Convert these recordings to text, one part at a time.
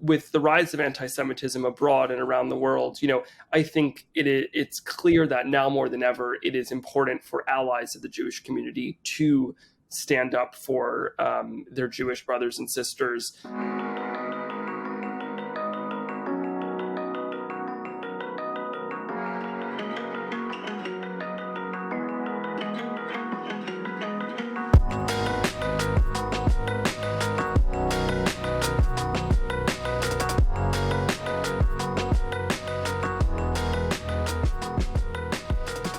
with the rise of anti-Semitism abroad and around the world, I think it's clear that now more than ever, it is important for allies of the Jewish community to stand up for their Jewish brothers and sisters.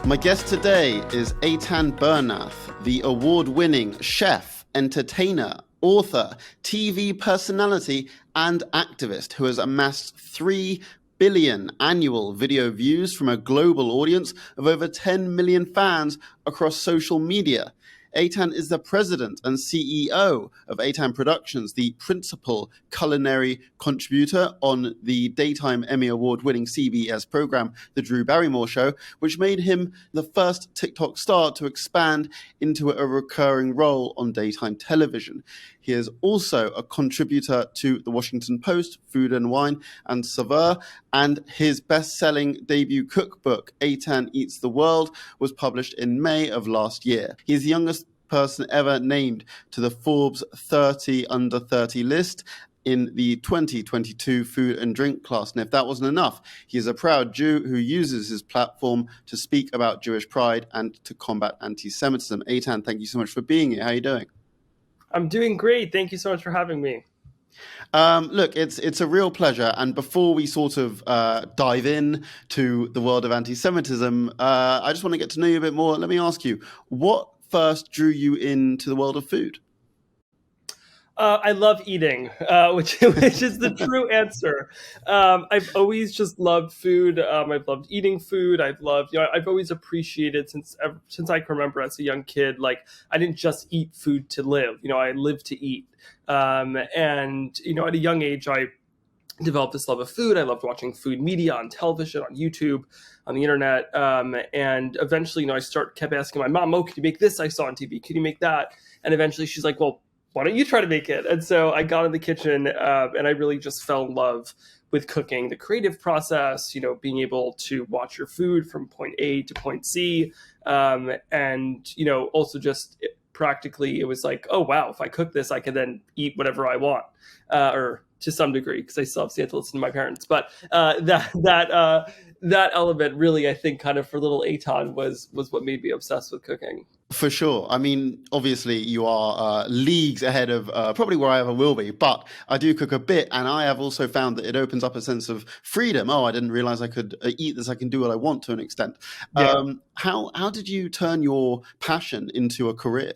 My guest today is Eitan Bernath, the award-winning chef, entertainer, author, TV personality, and activist who has amassed 3 billion annual video views from a global audience of over 10 million fans across social media. Eitan is the president and CEO of Eitan Productions, the principal culinary contributor on the daytime Emmy Award-winning CBS program, The Drew Barrymore Show, which made him the first TikTok star to expand into a recurring role on daytime television. He is also a contributor to The Washington Post, Food and Wine, and Saveur, and his best-selling debut cookbook, Eitan Eats the World, was published in May of last year. He is the youngest person ever named to the Forbes 30 Under 30 list in the 2022 food and drink class. And if that wasn't enough, he is a proud Jew who uses his platform to speak about Jewish pride and to combat anti-Semitism. Eitan, thank you so much for being here. How are you doing? I'm doing great. Thank you so much for having me. Look, it's a real pleasure. And before we sort of dive in to the world of anti-Semitism, I just want to get to know you a bit more. Let me ask you, what first drew you into the world of food? I love eating, which is the true answer. I've always just loved food. I've loved eating food. I've always appreciated since I can remember as a young kid. Like, I didn't just eat food to live. I lived to eat. And at a young age, I developed this love of food. I loved watching food media on television, on YouTube, on the internet. And eventually, I kept asking my mom, "Oh, can you make this I saw on TV? Can you make that?" And eventually she's like, "Well, why don't you try to make it?" And so I got in the kitchen and I really just fell in love with cooking, the creative process, being able to watch your food from point A to point C. And also just practically, it was like, oh, wow, if I cook this, I can then eat whatever I want, or to some degree, because I still obviously have to listen to my parents. But that element really, I think, kind of for little Eitan was what made me obsessed with cooking. For sure. I mean, obviously, you are leagues ahead of probably where I ever will be, but I do cook a bit, and I have also found that it opens up a sense of freedom. Oh, I didn't realize I could eat this. I can do what I want to an extent. Yeah. How did you turn your passion into a career?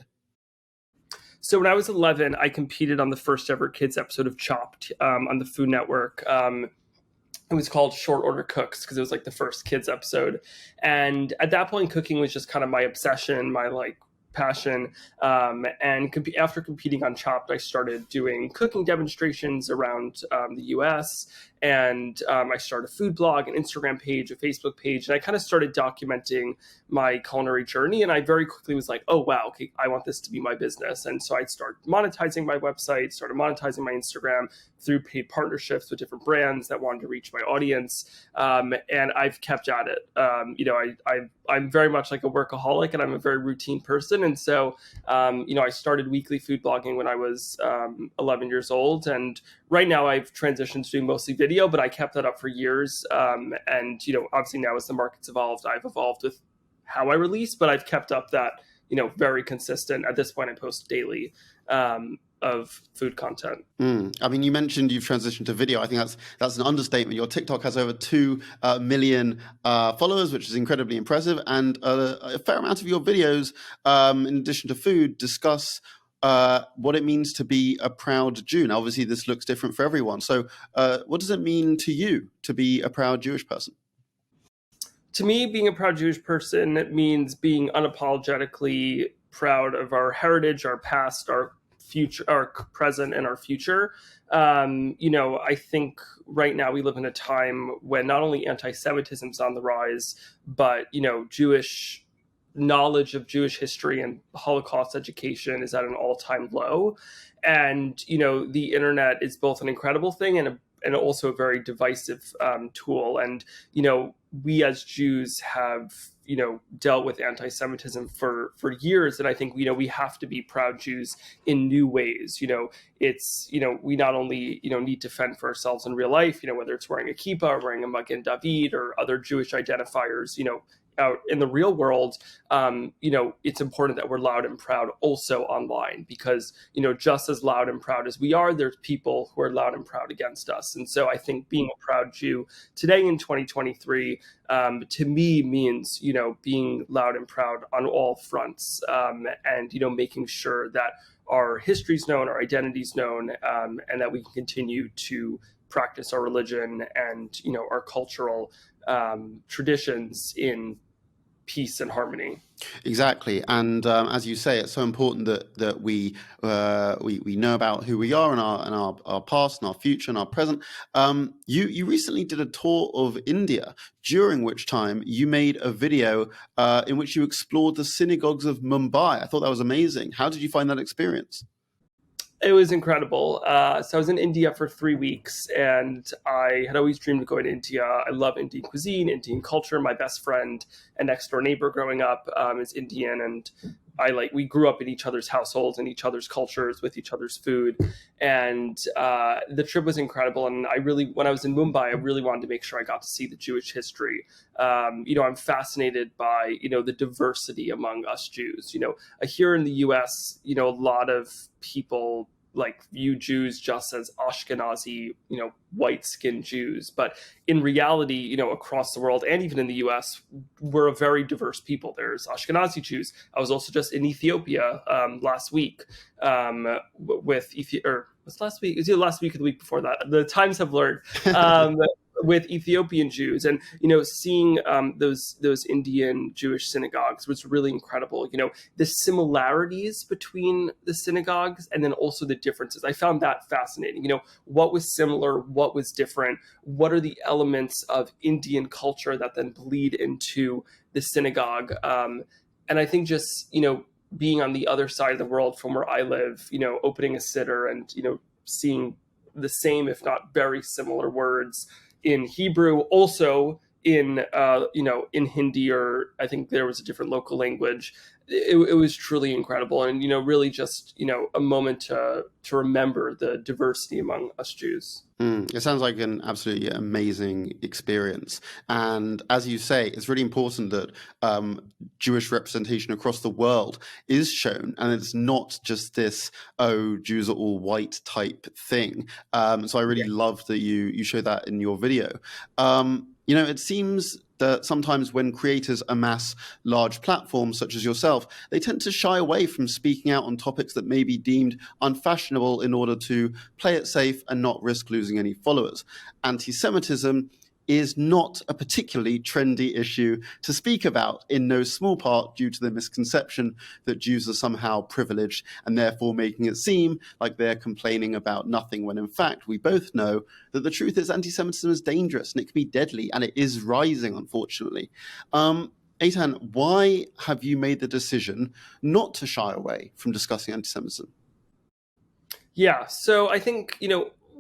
So when I was 11, I competed on the first ever kids episode of Chopped on the Food Network. It was called Short Order Cooks because it was like the first kids episode. And at that point, cooking was just kind of my obsession, my passion. After competing on Chopped, I started doing cooking demonstrations around the US. And I started a food blog, an Instagram page, a Facebook page. And I kind of started documenting my culinary journey. And I very quickly was like, oh, wow, okay, I want this to be my business. And so I started monetizing my website, started monetizing my Instagram through paid partnerships with different brands that wanted to reach my audience. And I've kept at it. I'm very much like a workaholic and I'm a very routine person. And so, I started weekly food blogging when I was 11 years old. And right now I've transitioned to doing mostly video, but I kept that up for years. And, obviously now as the market's evolved, I've evolved with how I release, but I've kept up that, very consistent. At this point, I post daily of food content. I mean, you mentioned you've transitioned to video. I think that's an understatement. Your TikTok has over 2 million followers, which is incredibly impressive. And a fair amount of your videos, in addition to food, discuss what it means to be a proud Jew. Now, obviously, this looks different for everyone. So what does it mean to you to be a proud Jewish person? To me, being a proud Jewish person means being unapologetically proud of our heritage, our past, our future, our present, and our future. I think right now we live in a time when not only anti-Semitism is on the rise, but, Jewish knowledge of Jewish history and Holocaust education is at an all-time low. And, the internet is both an incredible thing and and also a very divisive tool. And we as Jews have dealt with anti-Semitism for years, and I think we have to be proud Jews in new ways. It's we not only need to fend for ourselves in real life, whether it's wearing a kippah or wearing a Magen David or other Jewish identifiers, out in the real world. It's important that we're loud and proud also online, because just as loud and proud as we are, there's people who are loud and proud against us. And so I think being a proud Jew today in 2023 to me means being loud and proud on all fronts, and making sure that our history is known, our identity is known, and that we can continue to practice our religion and our cultural traditions in peace and harmony. Exactly, and as you say, it's so important that we know about who we are and our past and our future and our present. You recently did a tour of India, during which time you made a video in which you explored the synagogues of Mumbai. I thought that was amazing. How did you find that experience? It was incredible. So I was in India for 3 weeks, and I had always dreamed of going to India. I love Indian cuisine, Indian culture. My best friend and next door neighbor growing up is Indian, and we grew up in each other's households and each other's cultures with each other's food. And the trip was incredible. And when I was in Mumbai, I really wanted to make sure I got to see the Jewish history. I'm fascinated by, the diversity among us Jews. Here in the US, a lot of people view Jews just as Ashkenazi, white-skinned Jews. But in reality, across the world and even in the US, we're a very diverse people. There's Ashkenazi Jews. I was also just in Ethiopia last week with was last week? It was either last week or the week before that. The times have blurred. With Ethiopian Jews, and seeing those Indian Jewish synagogues was really incredible. The similarities between the synagogues and then also the differences. I found that fascinating. What was similar, what was different, what are the elements of Indian culture that then bleed into the synagogue. And I think just being on the other side of the world from where I live, opening a siddur and seeing the same, if not very similar words in Hebrew, also in in Hindi, or I think there was a different local language. It was truly incredible, and really just a moment to remember the diversity among us Jews. It sounds like an absolutely amazing experience. And as you say, it's really important that Jewish representation across the world is shown. And it's not just this, oh, Jews are all white type thing. So I really love that you show that in your video. It seems that sometimes when creators amass large platforms such as yourself, they tend to shy away from speaking out on topics that may be deemed unfashionable in order to play it safe and not risk losing any followers. Anti-Semitism is not a particularly trendy issue to speak about, in no small part due to the misconception that Jews are somehow privileged and therefore making it seem like they're complaining about nothing, when in fact we both know that the truth is anti-Semitism is dangerous and it can be deadly, and it is rising, unfortunately. Eitan, why have you made the decision not to shy away from discussing anti-Semitism? Yeah, so I think,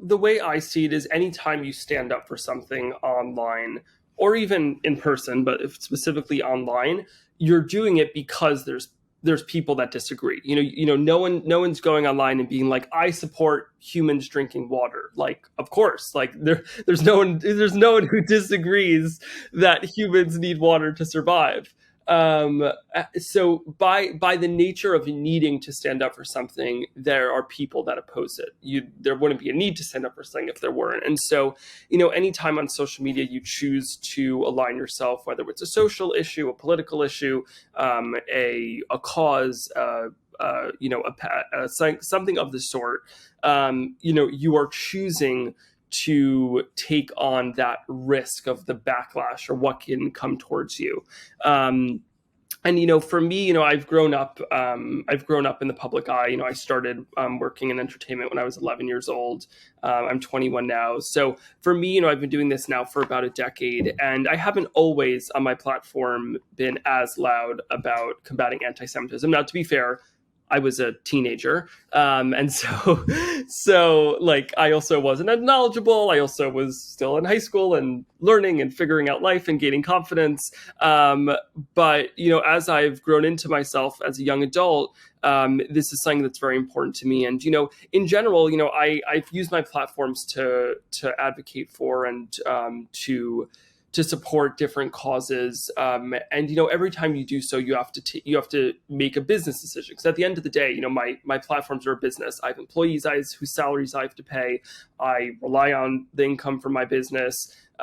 the way I see it is anytime you stand up for something online or even in person, but if specifically online, you're doing it because there's people that disagree. No one's going online and being like, I support humans drinking water. Of course, there's no one who disagrees that humans need water to survive. So by the nature of needing to stand up for something, there are people that oppose it. There wouldn't be a need to stand up for something if there weren't. And so, anytime on social media you choose to align yourself, whether it's a social issue, a political issue, a cause, something of the sort, you are choosing to take on that risk of the backlash or what can come towards you. And for me, I've grown up in the public eye. I started working in entertainment when I was 11 years old. I'm 21 now. So for me, I've been doing this now for about a decade, and I haven't always on my platform been as loud about combating anti-Semitism. Now, to be fair, I was a teenager. And so like, I also wasn't as knowledgeable. I also was still in high school and learning and figuring out life and gaining confidence. But, as I've grown into myself as a young adult, this is something that's very important to me. And, in general, I've used my platforms to advocate for and to support different causes. And, every time you do so, you have to make a business decision. Because at the end of the day, my platforms are a business. I have employees whose salaries I have to pay. I rely on the income from my business.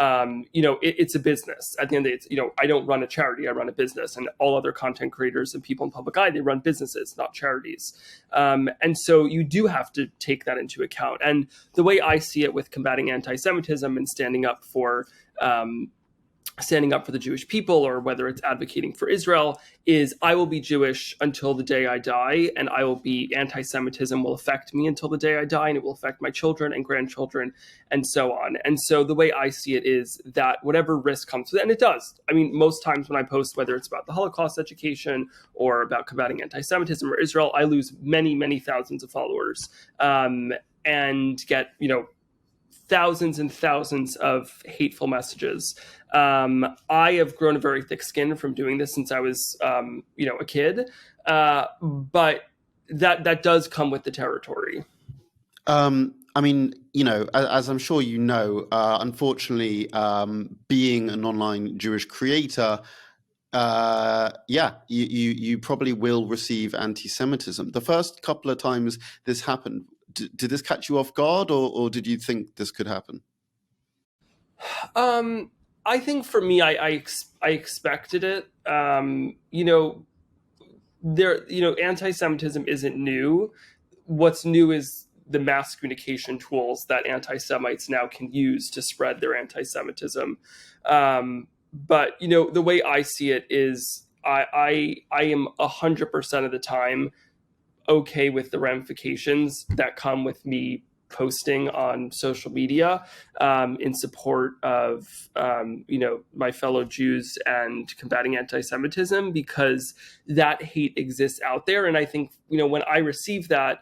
It's a business. At the end of the day, I don't run a charity, I run a business. And all other content creators and people in public eye, they run businesses, not charities. And so you do have to take that into account. And the way I see it with combating anti-Semitism and standing up for the Jewish people, or whether it's advocating for Israel, is I will be Jewish until the day I die, and anti-Semitism will affect me until the day I die, and it will affect my children and grandchildren, and so on. And so the way I see it is that whatever risk comes with it, and it does. I mean, most times when I post, whether it's about the Holocaust education or about combating anti-Semitism or Israel, I lose many, many thousands of followers, and get, thousands and thousands of hateful messages. I have grown a very thick skin from doing this since I was, a kid. But that does come with the territory. I mean, as I'm sure unfortunately, being an online Jewish creator, you probably will receive anti-Semitism. The first couple of times this happened, did this catch you off guard, or did you think this could happen? I think for me, I expected it. Anti-Semitism isn't new. What's new is the mass communication tools that anti-Semites now can use to spread their anti-Semitism. But the way I see it is, I am 100% of the time okay with the ramifications that come with me posting on social media in support of my fellow Jews and combating anti-Semitism, because that hate exists out there. And I think when I receive that,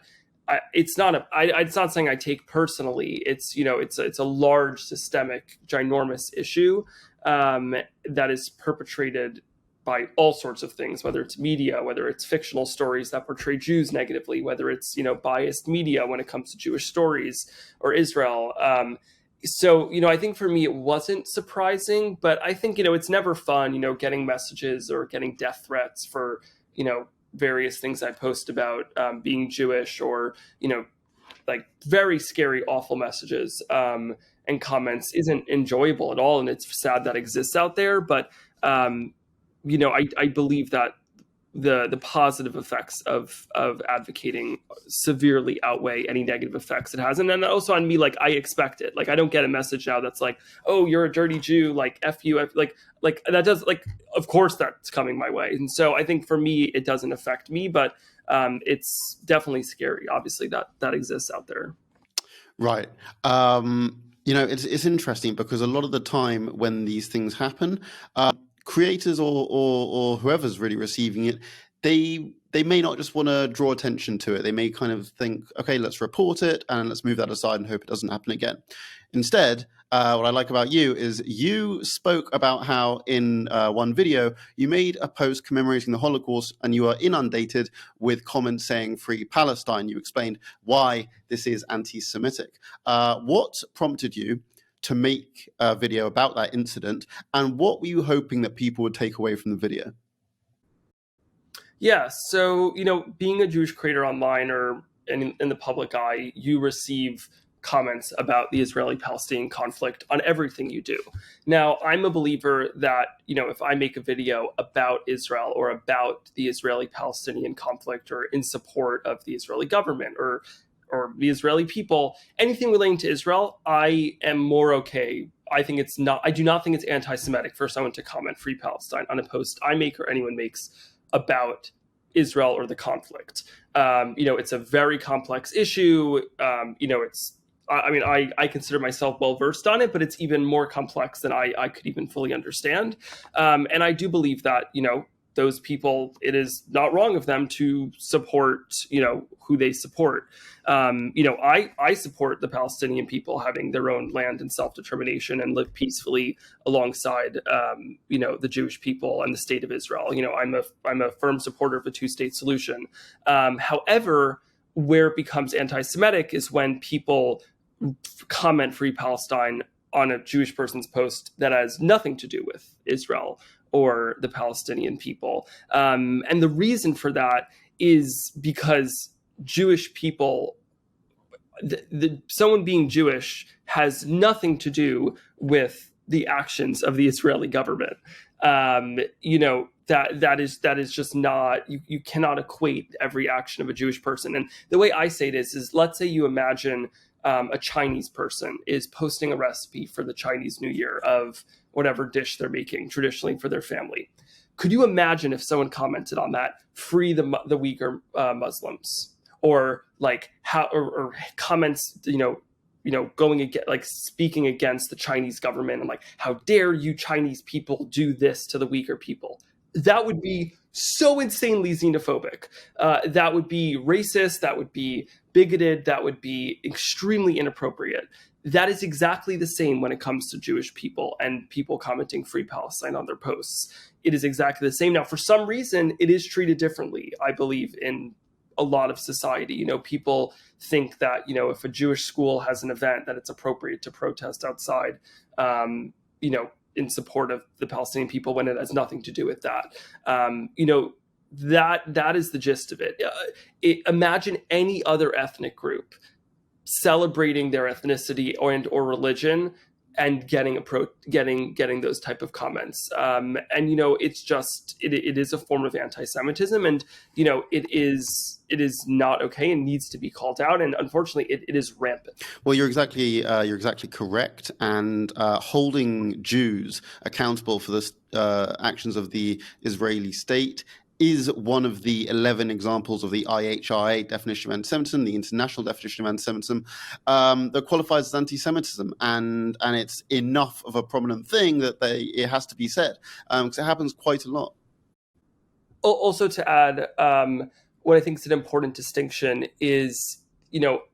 it's not something I take personally. It's it's a large, systemic, ginormous issue that is perpetrated by all sorts of things, whether it's media, whether it's fictional stories that portray Jews negatively, whether it's, biased media when it comes to Jewish stories or Israel. So, I think for me, it wasn't surprising, but I think, it's never fun, getting messages or getting death threats for, various things I post about being Jewish, or, like very scary, awful messages and comments isn't enjoyable at all. And it's sad that exists out there. But, I believe that the positive effects of advocating severely outweigh any negative effects it has. And then also on me, like, I expect it. Like, I don't get a message now that's like, oh, you're a dirty Jew, like F you, like that does, like, of course that's coming my way. And so I think for me, it doesn't affect me, but it's definitely scary, obviously, that exists out there. Right. It's interesting because a lot of the time when these things happen, creators or whoever's really receiving it, they may not just want to draw attention to it. They may kind of think, okay, let's report it and let's move that aside and hope it doesn't happen again. Instead, what I like about you is you spoke about how in one video you made a post commemorating the Holocaust and you are inundated with comments saying free Palestine. You explained why this is anti-Semitic. What prompted you to make a video about that incident, and what were you hoping that people would take away from the video? Yeah, so, being a Jewish creator online or in the public eye, you receive comments about the Israeli-Palestinian conflict on everything you do. Now, I'm a believer that, if I make a video about Israel or about the Israeli-Palestinian conflict or in support of the Israeli government or the Israeli people, anything relating to Israel, I am more okay. I do not think it's anti-Semitic for someone to comment free Palestine on a post I make or anyone makes about Israel or the conflict. It's a very complex issue. I consider myself well-versed on it, but it's even more complex than I could even fully understand. And I do believe that, those people, it is not wrong of them to support, who they support. I support the Palestinian people having their own land and self-determination and live peacefully alongside, the Jewish people and the state of Israel. I'm a firm supporter of a two-state solution. However, where it becomes anti-Semitic is when people comment Free Palestine on a Jewish person's post that has nothing to do with Israel or the Palestinian people. And the reason for that is because Jewish people, someone being Jewish has nothing to do with the actions of the Israeli government. That is just not, you cannot equate every action of a Jewish person. And the way I say this is, let's say you imagine a Chinese person is posting a recipe for the Chinese New Year of whatever dish they're making traditionally for their family. Could you imagine if someone commented on that, free the Uyghur Muslims, or like or comments, going against, like speaking against the Chinese government and like, how dare you Chinese people do this to the Uyghur people? That would be so insanely xenophobic. That would be racist. That would be bigoted. That would be extremely inappropriate. That is exactly the same when it comes to Jewish people and people commenting Free Palestine on their posts. It is exactly the same. Now, for some reason, it is treated differently, I believe, in a lot of society. People think that, if a Jewish school has an event, that it's appropriate to protest outside, in support of the Palestinian people, when it has nothing to do with that. That is the gist of it. Imagine any other ethnic group celebrating their ethnicity or religion and getting those type of comments. It's just, it is a form of anti-Semitism, and it is not okay and needs to be called out. And unfortunately, it is rampant. Well, you're exactly correct. And holding Jews accountable for the actions of the Israeli state is one of the 11 examples of the IHRA definition of anti-Semitism, the international definition of anti-Semitism, that qualifies as anti-Semitism, and it's enough of a prominent thing that it has to be said, because it happens quite a lot. Also, to add, what I think is an important distinction is,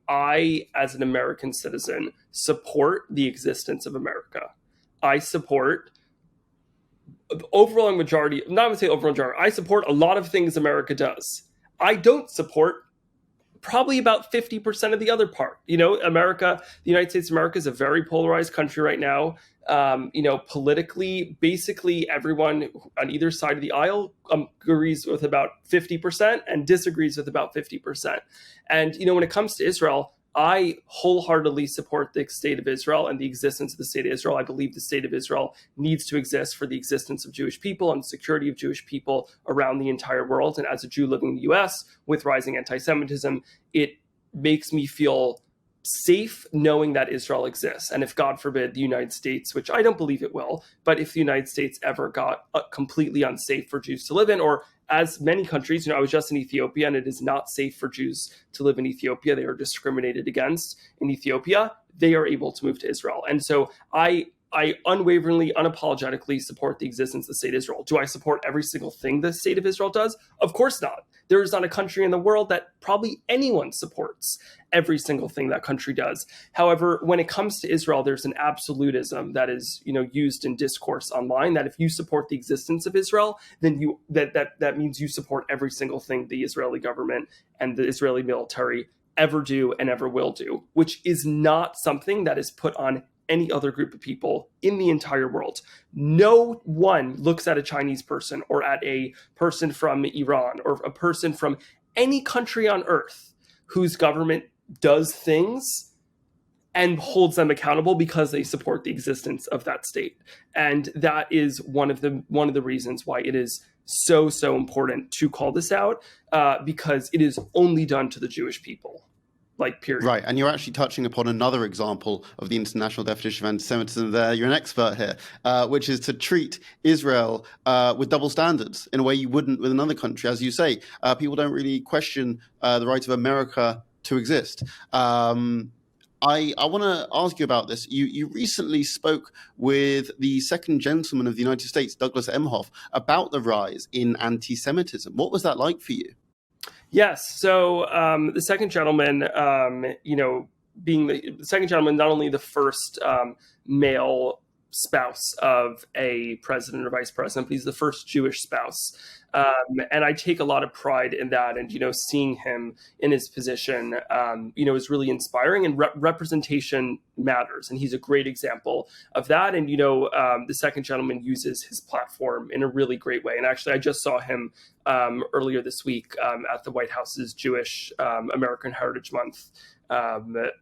I, as an American citizen, support the existence of America. I support overwhelming majority, not going to say overwhelming majority, I support a lot of things America does. I don't support probably about 50% of the other part. America, the United States of America, is a very polarized country right now. Politically, basically everyone on either side of the aisle agrees with about 50% and disagrees with about 50%. And, when it comes to Israel, I wholeheartedly support the state of Israel and the existence of the state of Israel. I believe the state of Israel needs to exist for the existence of Jewish people and security of Jewish people around the entire world. And as a Jew living in the US with rising anti-Semitism, it makes me feel safe knowing that Israel exists. And if, God forbid, the United States, which I don't believe it will, but if the United States ever got completely unsafe for Jews to live in, or as many countries, I was just in Ethiopia, and it is not safe for Jews to live in Ethiopia. They are discriminated against in Ethiopia. They are able to move to Israel. And so I unwaveringly, unapologetically support the existence of the state of Israel. Do I support every single thing the state of Israel does? Of course not. There is not a country in the world that probably anyone supports every single thing that country does. However, when it comes to Israel, there's an absolutism that is, used in discourse online, that if you support the existence of Israel, then that means you support every single thing the Israeli government and the Israeli military ever do and ever will do, which is not something that is put on any other group of people in the entire world. No one looks at a Chinese person or at a person from Iran or a person from any country on earth whose government does things and holds them accountable because they support the existence of that state. And that is one of the reasons why it is so important to call this out, because it is only done to the Jewish people. Period. Right, and you're actually touching upon another example of the international definition of anti-Semitism there. You're an expert here, which is to treat Israel with double standards in a way you wouldn't with another country. As you say, people don't really question the right of America to exist. I want to ask you about this. You recently spoke with the second gentleman of the United States, Douglas Emhoff, about the rise in anti-Semitism. What was that like for you? Yes. So the second gentleman, being the second gentleman, not only the first male spouse of a president or vice president, but he's the first Jewish spouse. And I take a lot of pride in that. And, seeing him in his position, is really inspiring, and representation matters. And he's a great example of that. And, the second gentleman uses his platform in a really great way. And actually, I just saw him earlier this week at the White House's Jewish American Heritage Month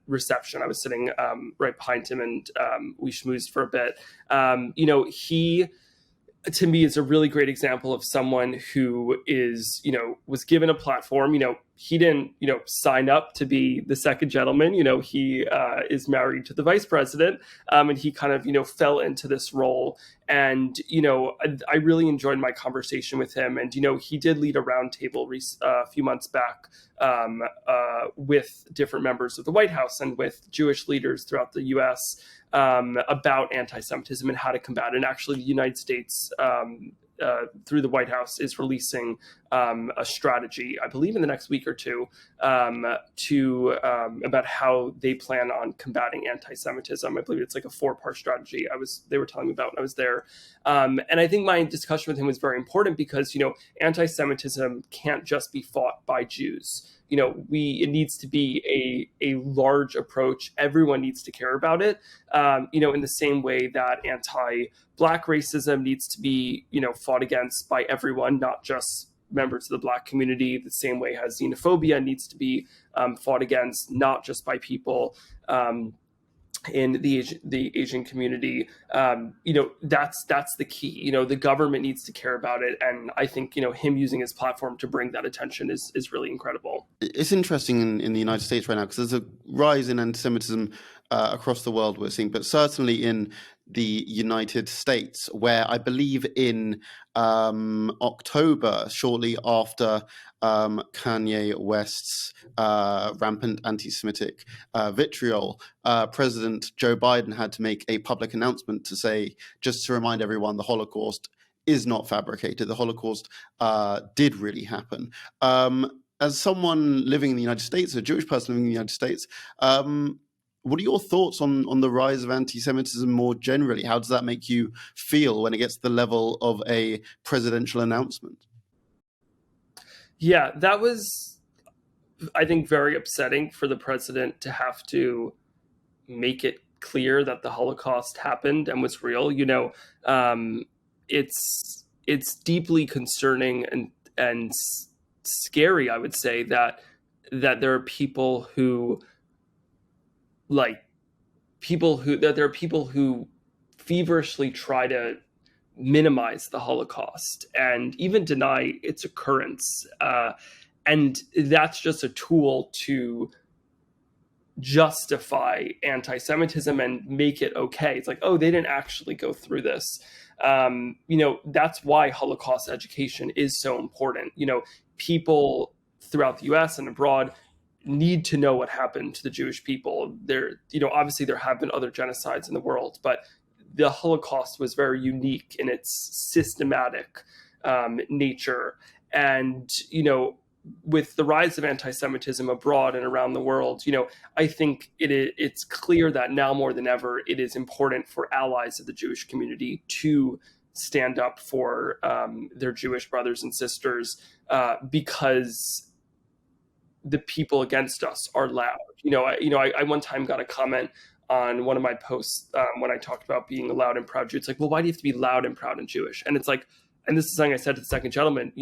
reception. I was sitting right behind him, and we schmoozed for a bit. He, to me, is a really great example of someone who is, was given a platform. He didn't, sign up to be the second gentleman. He is married to the vice president, and he kind of, fell into this role. And, I really enjoyed my conversation with him. And, he did lead a roundtable a few months back with different members of the White House and with Jewish leaders throughout the U.S. About anti-Semitism and how to combat it. And actually, the United States, through the White House, is releasing a strategy, I believe in the next week or two, about how they plan on combating anti-Semitism. I believe it's like a 4-part strategy. They were telling me about when I was there. And I think my discussion with him was very important because, anti-Semitism can't just be fought by Jews. It needs to be a large approach. Everyone needs to care about it, in the same way that anti-Black racism needs to be, fought against by everyone, not just members of the Black community, the same way as xenophobia needs to be fought against, not just by people in the Asian community. That's the key. The government needs to care about it, and I think him using his platform to bring that attention is really incredible. It's interesting in the United States right now because there's a rise in anti-Semitism across the world, we're seeing, but certainly in the United States, where I believe in October, shortly after Kanye West's rampant anti-Semitic vitriol, President Joe Biden had to make a public announcement to say, just to remind everyone, the Holocaust is not fabricated. The Holocaust did really happen. As someone living in the United States, a Jewish person living in the United States, what are your thoughts on the rise of anti-Semitism more generally? How does that make you feel when it gets to the level of a presidential announcement? Yeah, that was, I think, very upsetting for the president to have to make it clear that the Holocaust happened and was real. It's deeply concerning and scary, I would say, that there are people who feverishly try to minimize the Holocaust and even deny its occurrence. And that's just a tool to justify anti-Semitism and make it okay. It's like, oh, they didn't actually go through this. That's why Holocaust education is so important. People throughout the US and abroad need to know what happened to the Jewish people. Obviously there have been other genocides in the world, but the Holocaust was very unique in its systematic nature. And, with the rise of anti-Semitism abroad and around the world, I think it's clear that now more than ever, it is important for allies of the Jewish community to stand up for their Jewish brothers and sisters because the people against us are loud. I one time got a comment on one of my posts when I talked about being a loud and proud Jew. It's like, well, why do you have to be loud and proud and Jewish? And it's like, and this is something I said to the second gentleman,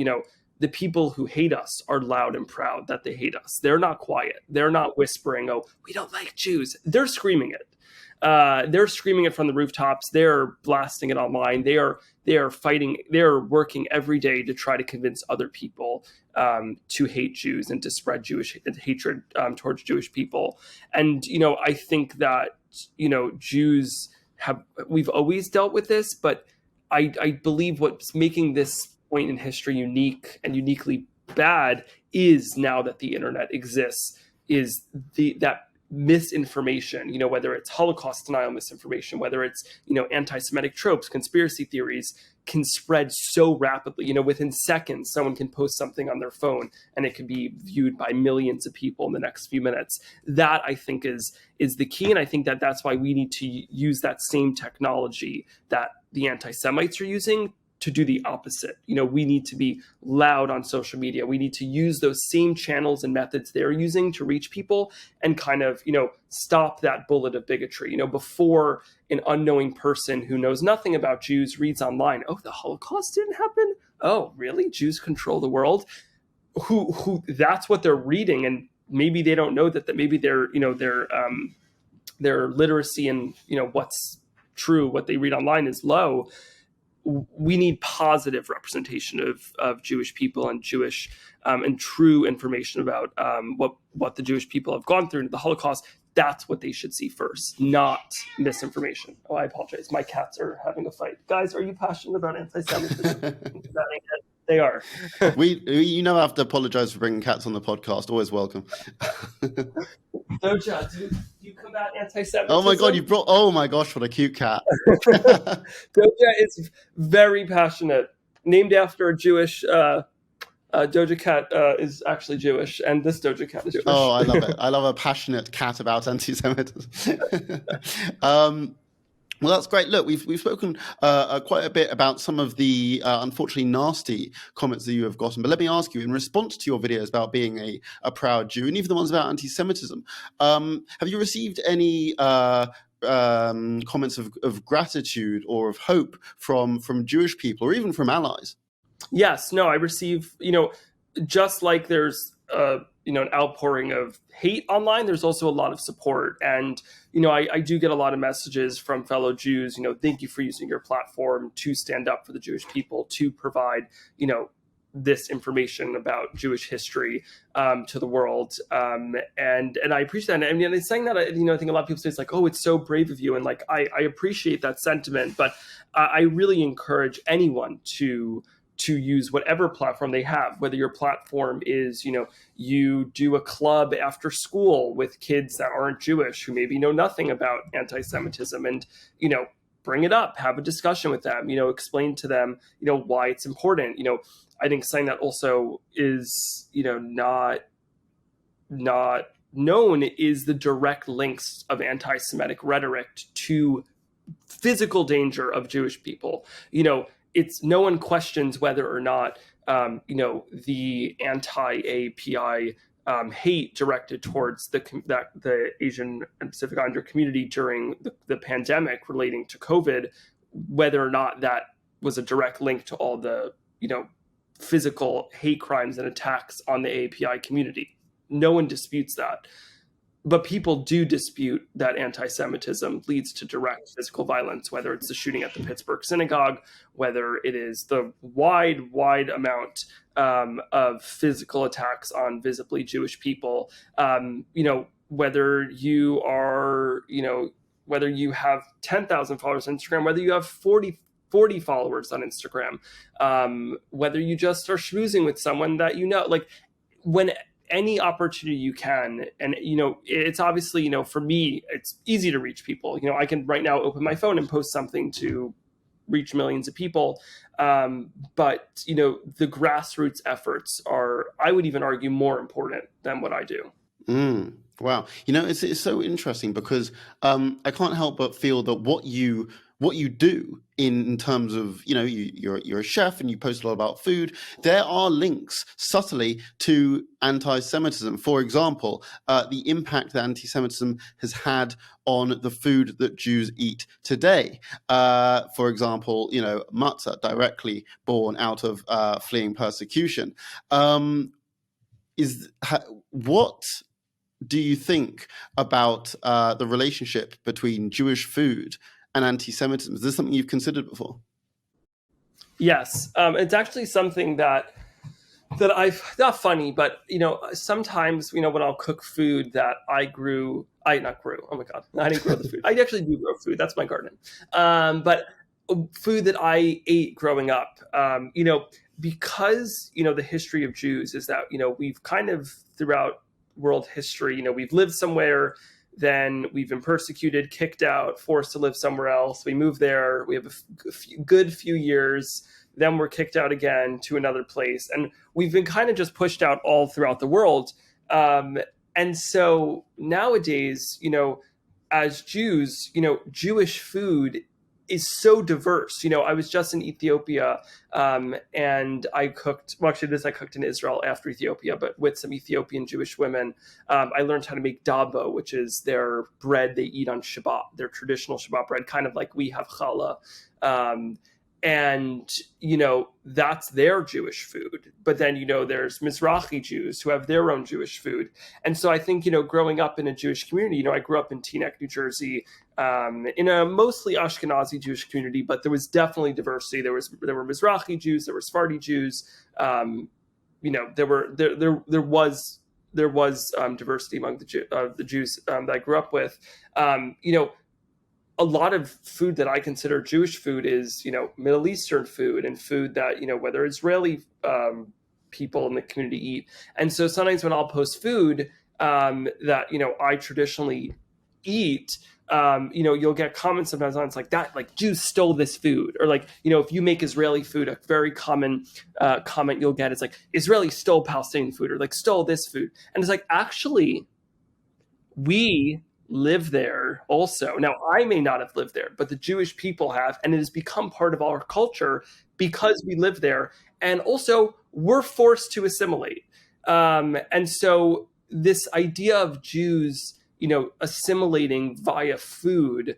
the people who hate us are loud and proud that they hate us. They're not quiet. They're not whispering, oh, we don't like Jews. They're screaming it. They're screaming it from the rooftops. They're blasting it online. They are fighting. They're working every day to try to convince other people to hate Jews and to spread Jewish hatred towards Jewish people. And, I think that, Jews we've always dealt with this, but I believe what's making this point in history unique and uniquely bad is now that the internet exists, is that misinformation, whether it's Holocaust denial misinformation, whether it's, anti-Semitic tropes, conspiracy theories, can spread so rapidly. Within seconds, someone can post something on their phone and it can be viewed by millions of people in the next few minutes. That, I think, is the key. And I think that that's why we need to use that same technology that the anti-Semites are using to do the opposite. We need to be loud on social media. We need to use those same channels and methods they're using to reach people and kind of, stop that bullet of bigotry. Before an unknowing person who knows nothing about Jews reads online, oh, the Holocaust didn't happen? Oh, really? Jews control the world? Who that's what they're reading, and maybe they don't know that maybe their literacy and what's true, what they read online is low. We need positive representation of Jewish people and Jewish and true information about what the Jewish people have gone through in the Holocaust. That's what they should see first, not misinformation. Oh, I apologize. My cats are having a fight. Guys, are you passionate about anti-Semitism? They are. You I have to apologize for bringing cats on the podcast. Always welcome. Doja, do you combat anti-Semitism? Oh my God, oh my gosh, what a cute cat. Doja is very passionate. Named after a Jewish, Doja Cat is actually Jewish, and this Doja Cat is Jewish. Oh, I love it. I love a passionate cat about anti-Semitism. Well, that's great. Look, we've spoken quite a bit about some of the unfortunately nasty comments that you have gotten. But let me ask you, in response to your videos about being a proud Jew, and even the ones about anti-Semitism, have you received any comments of gratitude or of hope from Jewish people or even from allies? Yes. No, I receive, just like there's an outpouring of hate online, there's also a lot of support. And, I do get a lot of messages from fellow Jews, thank you for using your platform to stand up for the Jewish people, to provide, this information about Jewish history to the world. And I appreciate that. And it's saying that, I think a lot of people say it's like, oh, it's so brave of you. And like, I appreciate that sentiment, but I really encourage anyone to use whatever platform they have, whether your platform is, you do a club after school with kids that aren't Jewish, who maybe know nothing about anti-Semitism, and, bring it up, have a discussion with them, explain to them, why it's important. I think something that also is, not known is the direct links of anti-Semitic rhetoric to physical danger of Jewish people. It's no one questions whether or not, the anti-API hate directed towards the Asian and Pacific Islander community during the pandemic relating to COVID, whether or not that was a direct link to all the, physical hate crimes and attacks on the API community. No one disputes that. But people do dispute that anti-Semitism leads to direct physical violence, whether it's the shooting at the Pittsburgh synagogue, whether it is the wide amount of physical attacks on visibly Jewish people, whether you are, whether you have 10,000 followers on Instagram, whether you have 40 followers on Instagram, whether you just are schmoozing with someone that like when any opportunity you can. And, it's obviously, for me, it's easy to reach people. I can right now open my phone and post something to reach millions of people. But, the grassroots efforts are, I would even argue, more important than what I do. Wow. It's so interesting because I can't help but feel that what you do in terms of, you're a chef and you post a lot about food, there are links subtly to anti-Semitism. For example, the impact that anti-Semitism has had on the food that Jews eat today. For example, matzah, directly born out of fleeing persecution. What do you think about the relationship between Jewish food and anti-Semitism? Is this something you've considered before? Yes. It's actually something that I've, not funny, but, sometimes, when I'll cook food that I not grew. Oh my God. I didn't grow the food. I actually do grow food. That's my garden. But food that I ate growing up, because, the history of Jews is that, we've kind of throughout world history, we've lived somewhere, Then we've been persecuted, kicked out, forced to live somewhere else. We move there. We have a good few years. Then we're kicked out again to another place. And we've been kind of just pushed out all throughout the world. And so nowadays, as Jews, Jewish food is so diverse. I was just in Ethiopia, and I cooked, well, actually I cooked in Israel after Ethiopia, but with some Ethiopian Jewish women. I learned how to make dabo, which is their bread they eat on Shabbat, their traditional Shabbat bread, kind of like we have challah. And, that's their Jewish food. But then, there's Mizrahi Jews who have their own Jewish food. And so I think, growing up in a Jewish community, I grew up in Teaneck, New Jersey, in a mostly Ashkenazi Jewish community, but there was definitely diversity. There were Mizrahi Jews, there were Sephardi Jews. There was diversity among the Jews that I grew up with. A lot of food that I consider Jewish food is, Middle Eastern food and food that, whether Israeli people in the community eat. And so sometimes when I'll post food that, I traditionally eat, you'll get comments sometimes on it's like that, like Jews stole this food, or like, if you make Israeli food, a very common comment you'll get is like Israelis stole Palestinian food, or like stole this food. And it's like, actually, we live there also. Now, I may not have lived there, but the Jewish people have, and it has become part of our culture because we live there. And also, we're forced to assimilate. And so this idea of Jews, assimilating via food,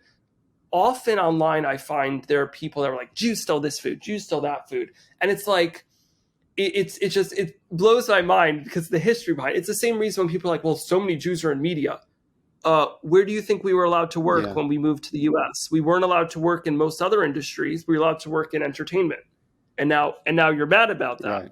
often online I find there are people that are like, Jews stole this food, Jews stole that food. And it's like, it blows my mind because the history behind it. It's the same reason when people are like, well, so many Jews are in media. Where do you think we were allowed to work when we moved to the U.S.? We weren't allowed to work in most other industries. We were allowed to work in entertainment, and now you're mad about that. Right.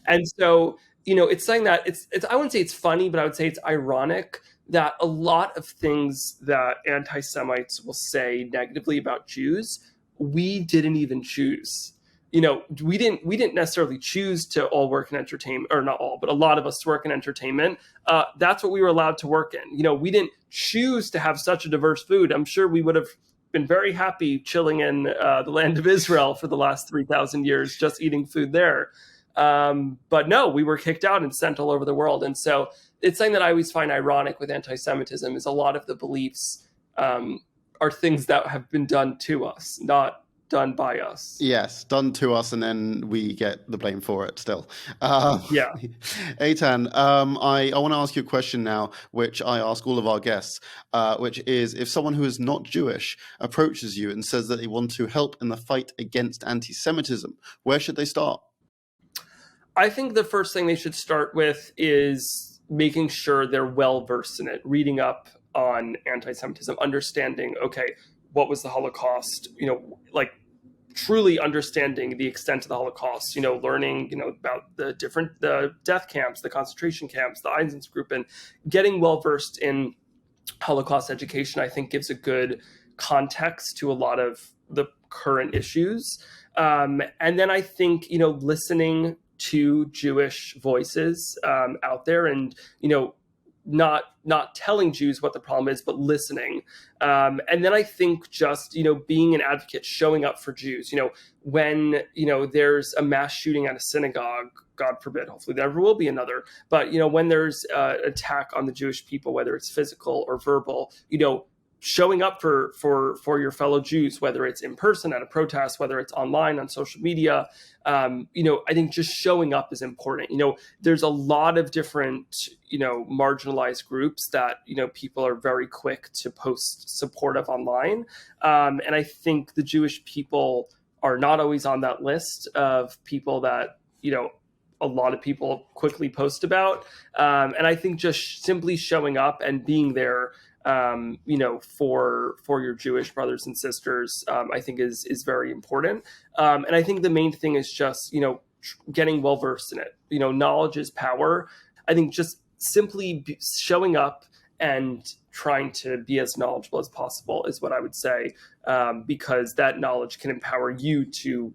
And so it's saying that it's I wouldn't say it's funny, but I would say it's ironic that a lot of things that anti-Semites will say negatively about Jews, we didn't even choose. We didn't necessarily choose to all work in entertainment, or not all, but a lot of us work in entertainment. That's what we were allowed to work in. We didn't choose to have such a diverse food. I'm sure we would have been very happy chilling in the land of Israel for the last 3,000 years, just eating food there. But no, we were kicked out and sent all over the world. And so it's something that I always find ironic with anti-Semitism is a lot of the beliefs are things that have been done to us, not done by us. Yes, done to us, and then we get the blame for it still. Yeah. Eitan, I want to ask you a question now, which I ask all of our guests, which is, if someone who is not Jewish approaches you and says that they want to help in the fight against anti-Semitism, where should they start? I think the first thing they should start with is making sure they're well-versed in it, reading up on anti-Semitism, understanding, okay, what was the Holocaust, like truly understanding the extent of the Holocaust, learning, about the death camps, the concentration camps, the Einsatzgruppen, getting well-versed in Holocaust education, I think gives a good context to a lot of the current issues. And then I think, listening to Jewish voices out there and, not telling Jews what the problem is, but listening. And then I think just, being an advocate, showing up for Jews, when, there's a mass shooting at a synagogue, God forbid, hopefully there never will be another. But, when there's an attack on the Jewish people, whether it's physical or verbal, showing up for your fellow Jews, whether it's in person at a protest, whether it's online on social media, I think just showing up is important. There's a lot of different, marginalized groups that, people are very quick to post support of online. And I think the Jewish people are not always on that list of people that, a lot of people quickly post about. And I think just simply showing up and being there, for your Jewish brothers and sisters, I think is very important. And I think the main thing is just, getting well-versed in it. Knowledge is power. I think just simply showing up and trying to be as knowledgeable as possible is what I would say, because that knowledge can empower you to,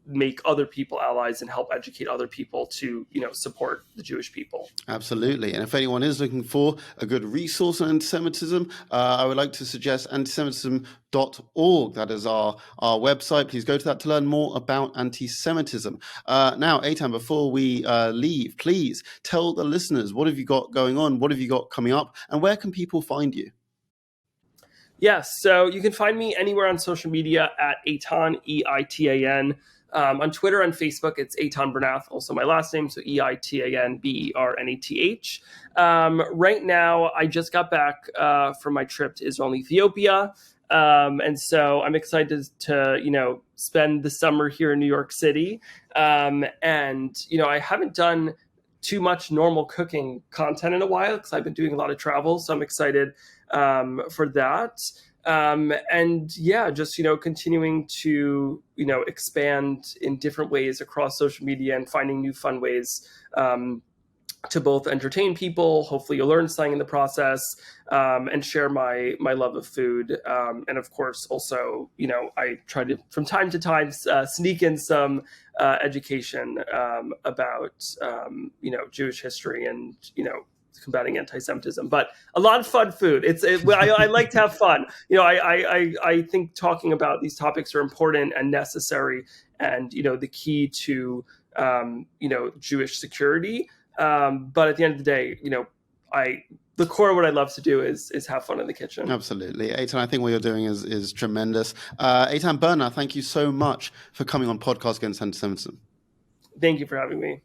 make other people allies and help educate other people to, support the Jewish people. Absolutely. And if anyone is looking for a good resource on anti-Semitism, I would like to suggest antisemitism.org. That is our website. Please go to that to learn more about anti-Semitism. Now, Eitan, before we leave, please tell the listeners, what have you got going on? What have you got coming up? And where can people find you? Yes, so you can find me anywhere on social media at Eitan, E-I-T-A-N. On Twitter and Facebook, it's Eitan Bernath, also my last name, so E-I-T-A-N-B-E-R-N-A-T-H. Right now, I just got back from my trip to Israel and Ethiopia, and so I'm excited to spend the summer here in New York City. And I haven't done too much normal cooking content in a while because I've been doing a lot of travel, so I'm excited for that. And yeah, just, continuing to, expand in different ways across social media and finding new fun ways to both entertain people, hopefully you'll learn something in the process, and share my love of food. And of course, also, I try to, from time to time, sneak in some education about, Jewish history and, combating anti-Semitism, but a lot of fun food. I like to have fun. I think talking about these topics are important and necessary, and the key to Jewish security. But at the end of the day, the core of what I love to do is have fun in the kitchen. Absolutely. Eitan, I think what you're doing is tremendous. Eitan Bernath, thank you so much for coming on Podcast Against Antisemitism. Thank you for having me.